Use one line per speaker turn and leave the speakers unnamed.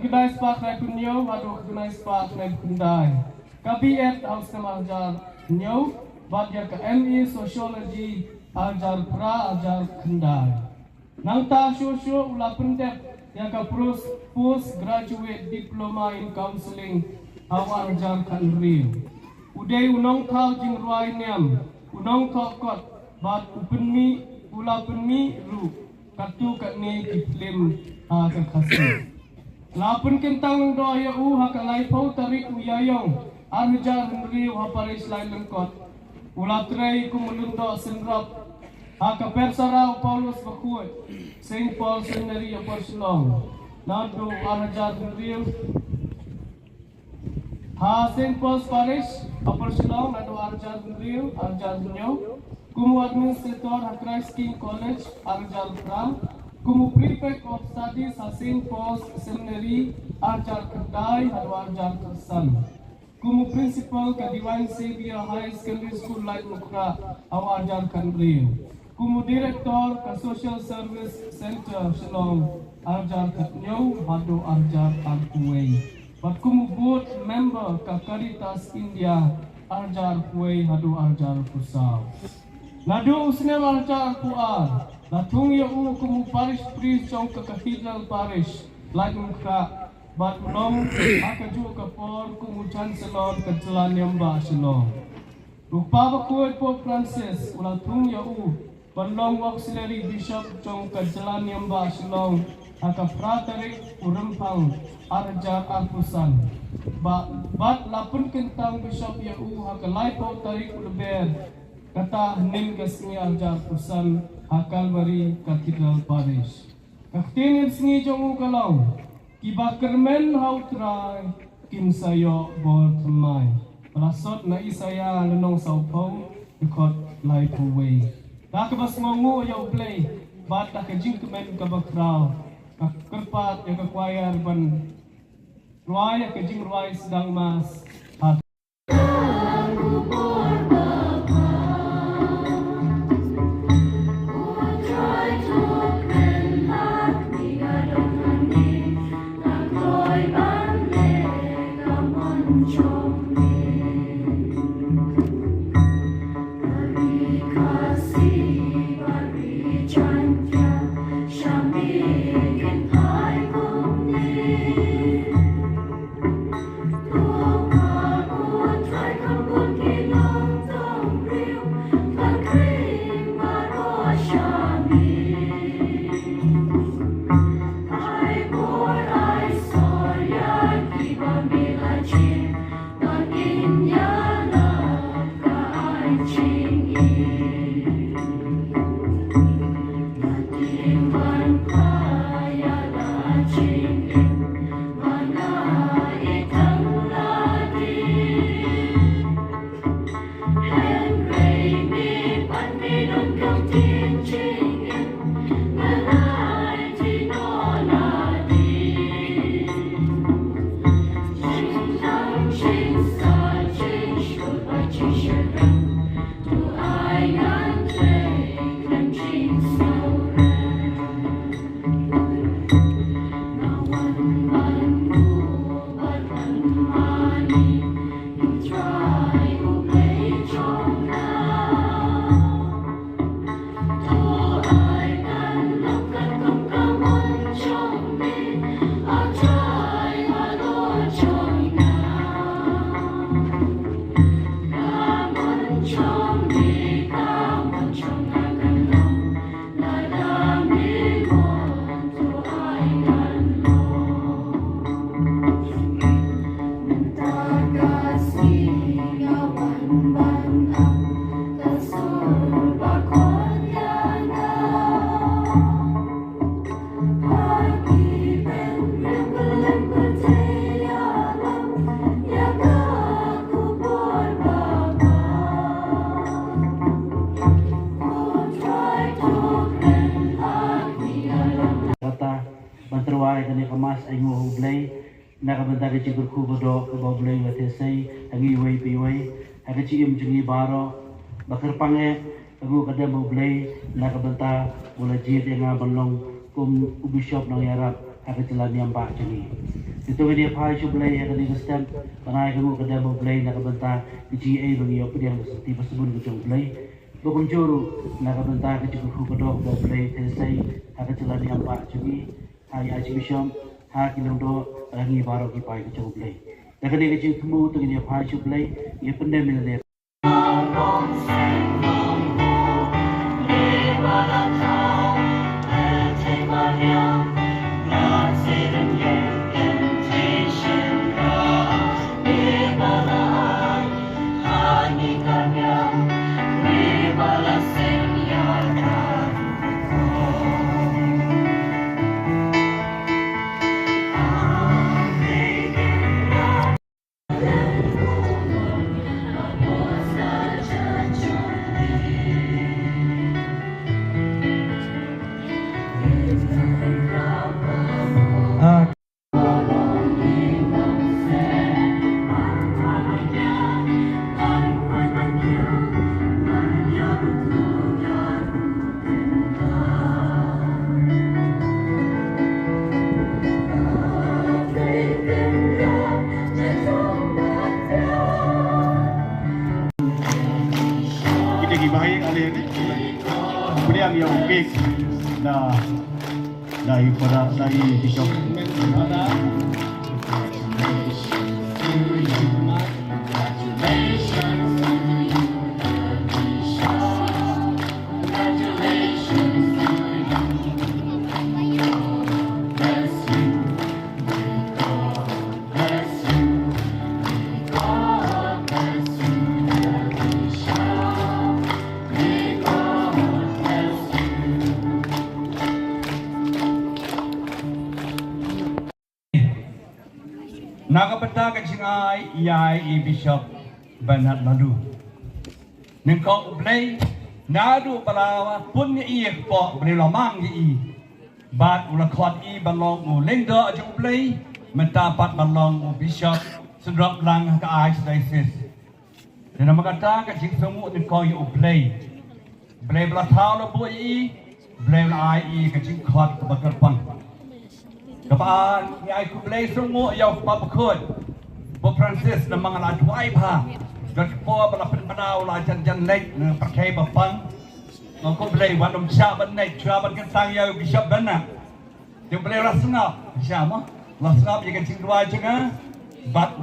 kedai spak nai kunyo adu kedai spak nai kundai kabiet aus nama ajar nyo badia ke ME Sociology ajar pra ajar kundai nang ta shosho ula pendek yang ke postgraduate diploma in counseling awal ajar kan real udai unong thau jing ruai niam unong thau kot bat upenmi ula penmi ru katu kat ni kiplim ke khasi lapun kentang do ya u hakalai pau tarik uyayong arjar henri wa paris lain lengkot ulatrai kumulundo senrap haka persara Paulus bakut Saint Paul Seminary Apostolong nadu arjar henri ha Saint Paul's Parish Apostolong nadu arjar henri arjar nyo kumu administrator ha Christ King College arjar pra kumu prefect of studies ha Saint Paul's Seminary arjar kedai hadu arjar kersan kumu principal ke Divine Savior High Secondary School Light Mukra awal ajar kanriu kumu director ke Social Service Center Shillong arjar katnyau hadu arjar kuwei bat kumu board member ke Caritas India arjar kuwei hadu arjar kusau nadu usne arjar kuar latung ya kumu parish priest chong ke Cathedral Parish Light Mukra bat long akaju ke por kumu chancellor ke Jalan Yamba Shillong rupa bakut Pope Francis ulatung ya Bandong Auxiliary Bishop chong ke Jalan Yamba Shillong aka Fratarik Urempang arjar arpusan bat lapun kentang Bishop ya aka laipo tarik ulber kata nim kesni arjar arpusan akal bari Cathedral Parish kaktin sengi jong kalau kiba kermen hautrai kin sayo bol temai pelasot na isaya lenong saupong ikot laipo way dak bas ngongu ya play bat dak jing kemen ka bakrau kerpat ya ke choir ban ruai ke jing ruai sedang mas
Banterwai kani kemas aingu hublay nak bentar ke cikur ku bodo ke boblay watesai hangi wei piwei haka cium jungi baro bakar pange aku kadang boblay nak bentar bola jid yang balong kum bishop nang yarap hak jalan yang pak jengi. Itu dia pai cublai hak ni gestan panai kamu kedai moblai nak bentar GA bagi apa dia mesti pasubun ke cublai. Bukan juru nak bentar ke cukup kedok moblai tesai hak jalan yang pak jengi. Hai Archbishop hak kilodo rangi baru ki pai ke cublai. Nak ni ke cukup tu dia pai cublai ia pendai milih.
Baik alih ni, kemudian yang okey dah daripada dari Bishop.
Nakapata ka singay iyay Bishop Bernard Nadu. Nengkau play nadu palawa pun ni iye po beri lomang i. Bat ulakot i balong u lengdo aja play mendapat balong u Bishop sedrop lang ke Archdiocese. Dan nama kata ka sing semua nengkau i play. Play belatau lo bu i, play la i ka sing kot ke bakerpang. Kapaan ni aku play semua yang papakut. Bob Francis na mga ladway pa. Dot po balapin panaw la jan lek na pakai bapang. Ngau ko play wanum saban nek saban kentang ya Bishop bana. Dia play rasnap. Siapa? Rasnap yang kecil dua aja kan. Bat